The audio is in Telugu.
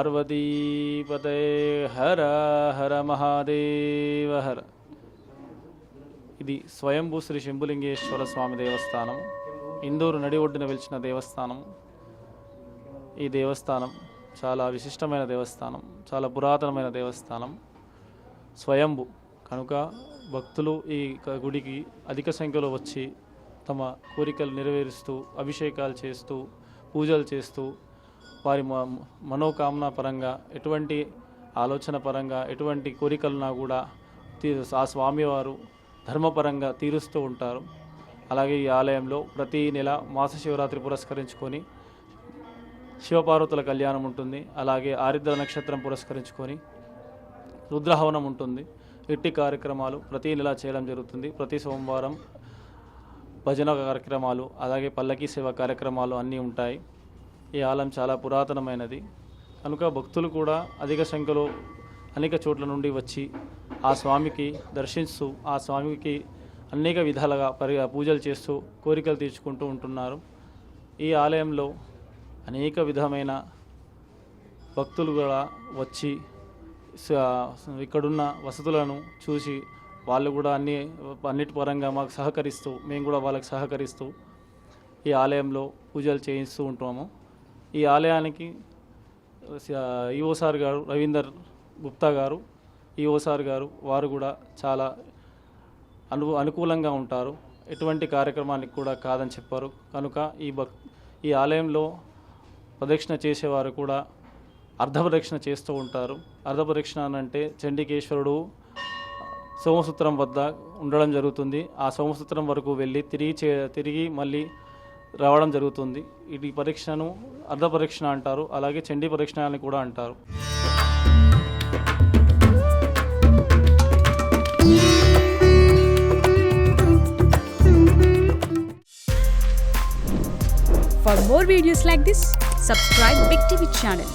పార్వతీపతయే హర హర మహాదేవ హర. ఇది స్వయంభూ శ్రీ శంభులింగేశ్వర స్వామి దేవస్థానం. ఇందూరు నడి ఒడ్డున వెలిచిన దేవస్థానం. ఈ దేవస్థానం చాలా విశిష్టమైన దేవస్థానం, చాలా పురాతనమైన దేవస్థానం. స్వయంభూ కనుక భక్తులు ఈ గుడికి అధిక సంఖ్యలో వచ్చి తమ కోరికలు నెరవేరుస్తూ, అభిషేకాలు చేస్తూ, పూజలు చేస్తూ, వారి మనోకామన పరంగా ఎటువంటి ఆలోచన పరంగా ఎటువంటి కోరికలున్నా కూడా ఆ స్వామివారు ధర్మపరంగా తీరుస్తూ ఉంటారు. అలాగే ఈ ఆలయంలో ప్రతి నెల మాస శివరాత్రి పురస్కరించుకొని శివపార్వతుల కళ్యాణం ఉంటుంది. అలాగే ఆరిద్ర నక్షత్రం పురస్కరించుకొని రుద్రహవనం ఉంటుంది. ఇట్టి కార్యక్రమాలు ప్రతి నెల చేయడం జరుగుతుంది. ప్రతి సోమవారం భజన కార్యక్రమాలు, అలాగే పల్లకీ సేవ కార్యక్రమాలు అన్నీ ఉంటాయి. ఈ ఆలయం చాలా పురాతనమైనది కనుక భక్తులు కూడా అధిక సంఖ్యలో అనేక చోట్ల నుండి వచ్చి ఆ స్వామికి దర్శిస్తూ, ఆ స్వామికి అనేక విధాలుగా పూజలు చేస్తూ కోరికలు తీర్చుకుంటూ ఉంటున్నారు. ఈ ఆలయంలో అనేక విధమైన భక్తులు కూడా వచ్చి ఇక్కడున్న వసతులను చూసి వాళ్ళు కూడా అన్నిటి పరంగా మాకు సహకరిస్తూ, మేము కూడా వాళ్ళకి సహకరిస్తూ ఈ ఆలయంలో పూజలు చేయిస్తూ ఉంటాము. ఈ ఆలయానికి ఈఓ సార్ గారు, రవీందర్ గుప్తా గారు, ఈఓ సార్ గారు, వారు కూడా చాలా అనుకూలంగా ఉంటారు. ఎటువంటి కార్యక్రమానికి కూడా కాదని చెప్పారు. కనుక ఈ ఆలయంలో ప్రదక్షిణ చేసేవారు కూడా అర్ధప్రదక్షిణ చేస్తూ ఉంటారు. అర్ధప్రదక్షిణ అంటే చండికేశ్వరుడు సోమసూత్రం వద్ద ఉండడం జరుగుతుంది. ఆ సోమసూత్రం వరకు వెళ్ళి తిరిగి మళ్ళీ రావడం జరుగుతుంది. ఇది పరీక్షను అర్ధ పరీక్ష అంటారు. అలాగే చండీ పరీక్ష అని కూడా అంటారు. For more videos like this, subscribe Big TV channel.